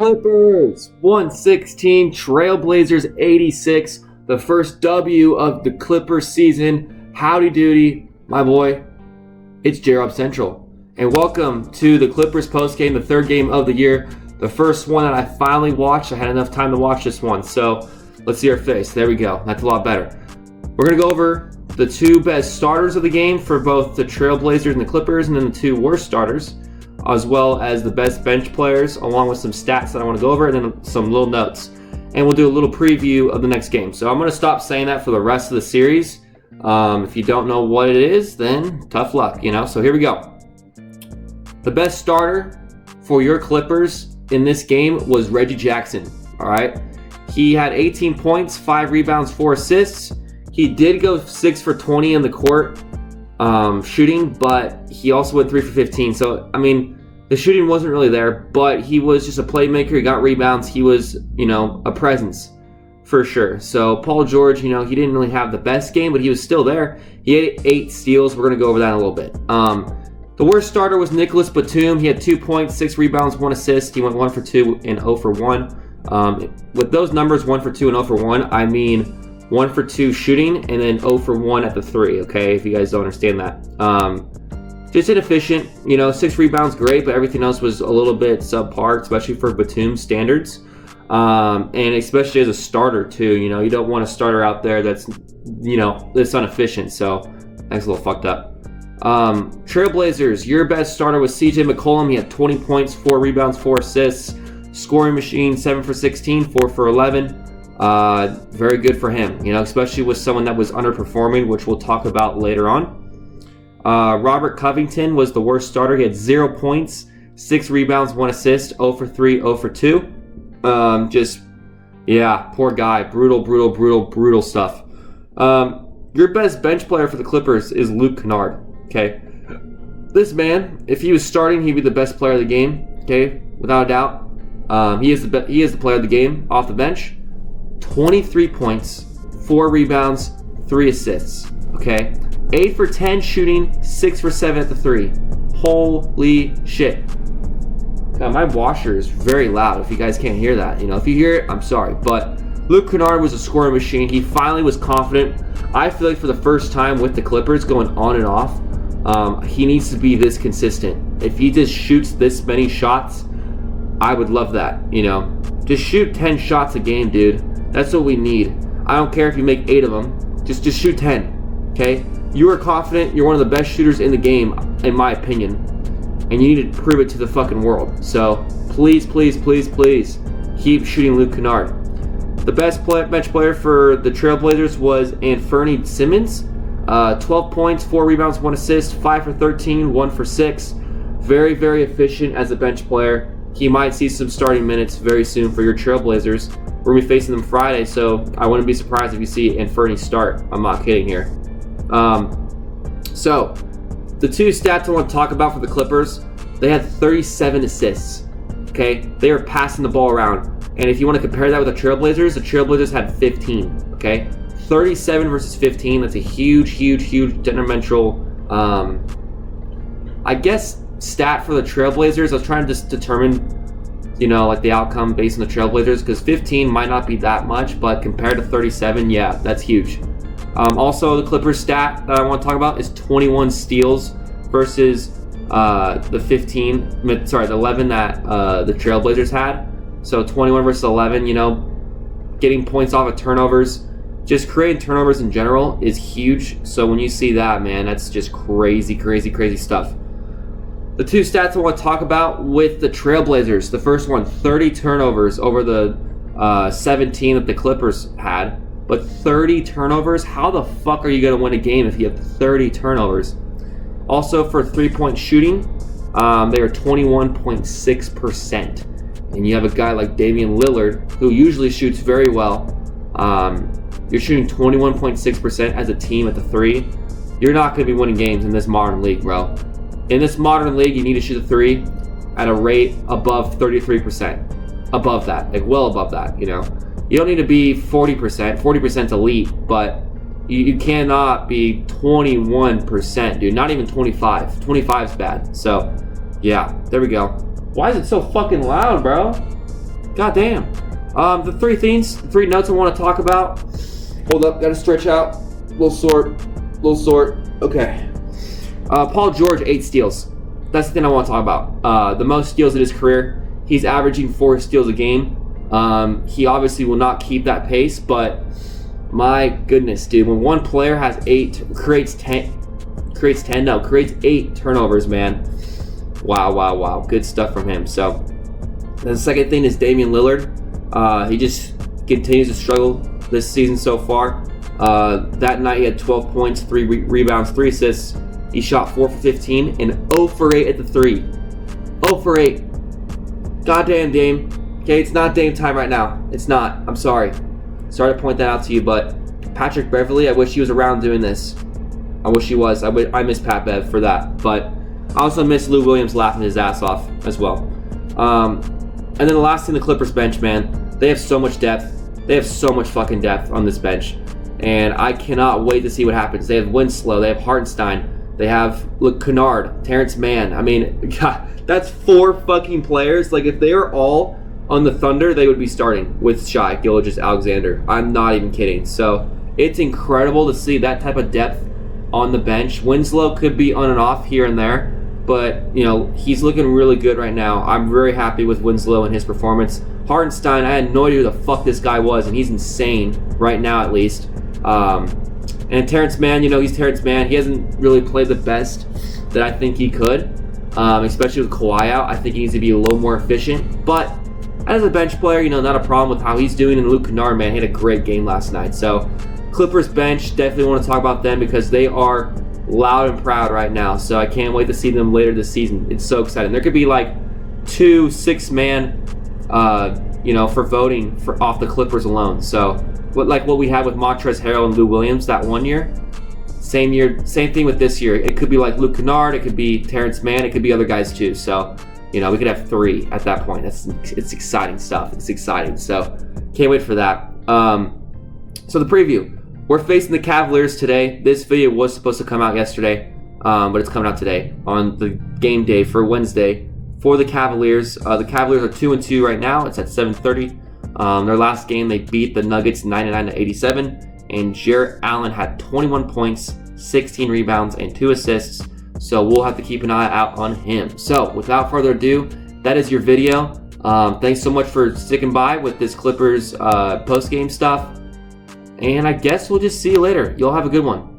Clippers 116, Trailblazers 86. The first W of the Clippers season. Howdy Doody, my boy. It's J-Rob Central. And welcome to the Clippers postgame, the third game of the year. The first one that I finally watched. I had enough time to watch this one. So let's see our face. There we go. That's a lot better. We're going to go over the two best starters of the game for both the Trailblazers and the Clippers, and then the two worst starters, as well as the best bench players, along with some stats that I want to go over, and then some little notes. And we'll do a little preview of the next game. So I'm going to stop saying that for the rest of the series. If you don't know what it is, then tough luck, So here we go. The best starter for your Clippers in this game was Reggie Jackson, all right? He had 18 points, 5 rebounds, 4 assists. He did go 6 for 20 in the court shooting, but he also went 3 for 15. So, the shooting wasn't really there, but he was just a playmaker. He got rebounds. He was, a presence for sure. So, Paul George, he didn't really have the best game, but he was still there. He had 8 steals. We're going to go over that in a little bit. The worst starter was Nicholas Batum. He had 2 points, 6 rebounds, 1 assist. He went 1 for 2 and 0 for 1. With those numbers, 1 for 2 and 0 for 1, I mean 1 for 2 shooting and then 0 for 1 at the 3, okay, if you guys don't understand that. Just inefficient, 6 rebounds, great, but everything else was a little bit subpar, especially for Batum standards. And especially as a starter, too. You don't want a starter out there that's, that's inefficient, so that's a little fucked up. Trailblazers, your best starter was CJ McCollum. He had 20 points, 4 rebounds, 4 assists. Scoring machine, 7 for 16, 4 for 11. Very good for him, especially with someone that was underperforming, which we'll talk about later on. Robert Covington was the worst starter. He had 0 points, 6 rebounds, 1 assist, 0 for 3, 0 for 2. Poor guy. Brutal stuff. Your best bench player for the Clippers is Luke Kennard, okay? This man, if he was starting, he'd be the best player of the game, okay? Without a doubt. He is the player of the game off the bench. 23 points, 4 rebounds, 3 assists, okay? 8 for 10 shooting, 6 for 7 at the 3. Holy shit. God, my washer is very loud if you guys can't hear that. If you hear it, I'm sorry. But Luke Kennard was a scoring machine. He finally was confident. I feel like for the first time with the Clippers going on and off, he needs to be this consistent. If he just shoots this many shots, I would love that, Just shoot 10 shots a game, dude. That's what we need. I don't care if you make 8 of them. Just shoot 10, okay? You are confident. You're one of the best shooters in the game, in my opinion. And you need to prove it to the fucking world. So, please keep shooting Luke Kennard. The best bench player for the Trailblazers was Anthony Simmons. 12 points, 4 rebounds, 1 assist, 5 for 13, 1 for 6. Very, very efficient as a bench player. He might see some starting minutes very soon for your Trailblazers. We're going to be facing them Friday, so I wouldn't be surprised if you see Anthony start. I'm not kidding here. So, the two stats I want to talk about for the Clippers, they had 37 assists. Okay? They were passing the ball around. And if you want to compare that with the Trailblazers had 15. Okay? 37 versus 15, that's a huge detrimental, stat for the Trailblazers. I was trying to just determine, the outcome based on the Trailblazers, because 15 might not be that much, but compared to 37, yeah, that's huge. Also, the Clippers stat that I want to talk about is 21 steals versus the 11 that the Trailblazers had. So 21 versus 11, getting points off of turnovers, just creating turnovers in general is huge. So when you see that, man, that's just crazy stuff. The two stats I want to talk about with the Trailblazers. The first one, 30 turnovers over the 17 that the Clippers had. But 30 turnovers? How the fuck are you going to win a game if you have 30 turnovers? Also, for three-point shooting, they are 21.6%. And you have a guy like Damian Lillard, who usually shoots very well. You're shooting 21.6% as a team at the 3. You're not going to be winning games in this modern league, bro. In this modern league, you need to shoot the 3 at a rate above 33%. Above that, well above that, You don't need to be 40%. 40%'s elite, but you cannot be 21%, dude. Not even 25. 25's bad. So, yeah, there we go. Why is it so fucking loud, bro? God damn. The three notes I want to talk about. Hold up, gotta stretch out. Little sort. Okay. Paul George, 8 steals. That's the thing I want to talk about. The most steals in his career. He's averaging 4 steals a game. He obviously will not keep that pace, but my goodness, dude, when one player has creates 8 turnovers, man. Wow. Good stuff from him. So the second thing is Damian Lillard. He just continues to struggle this season so far. That night he had 12 points, 3 rebounds, 3 assists. He shot 4 for 15 and 0 for 8 at the 3. 0 for 8. Goddamn, Dame. Okay, it's not Dame time right now. It's not. I'm sorry. Sorry to point that out to you, but Patrick Beverley, I wish he was around doing this. I wish he was. I miss Pat Bev for that. But I also miss Lou Williams laughing his ass off as well. And then the last thing, the Clippers bench, man. They have so much depth. They have so much fucking depth on this bench. And I cannot wait to see what happens. They have Winslow. They have Hartenstein. They have Kennard, Terrence Mann. I mean, God, that's 4 fucking players. Like, if they were all on the Thunder, they would be starting with Shai Gilgeous-Alexander. I'm not even kidding. So it's incredible to see that type of depth on the bench. Winslow could be on and off here and there, but he's looking really good right now. I'm very happy with Winslow and his performance. Hartenstein, I had no idea who the fuck this guy was, and he's insane right now at least. And Terrence Mann, he's Terrence Mann. He hasn't really played the best that I think he could, especially with Kawhi out. I think he needs to be a little more efficient. But as a bench player, not a problem with how he's doing. And Luke Kennard, man, he had a great game last night. So Clippers bench, definitely want to talk about them because they are loud and proud right now. So I can't wait to see them later this season. It's so exciting. There could be like 2 6-man, for voting off the Clippers alone. So like what we had with Montrezl Harrell and Lou Williams that one year. Same thing with this year. It could be like Luke Kennard, it could be Terrence Mann, it could be other guys too. So, we could have 3 at that point. It's exciting stuff. It's exciting. So, can't wait for that. So the preview. We're facing the Cavaliers today. This video was supposed to come out yesterday, but it's coming out today on the game day for Wednesday for the Cavaliers. The Cavaliers are 2-2 right now. It's at 7:30. Their last game, they beat the Nuggets 99-87, and Jarrett Allen had 21 points, 16 rebounds, and 2 assists. So we'll have to keep an eye out on him. So without further ado, that is your video. Thanks so much for sticking by with this Clippers post-game stuff. And I guess we'll just see you later. Y'all have a good one.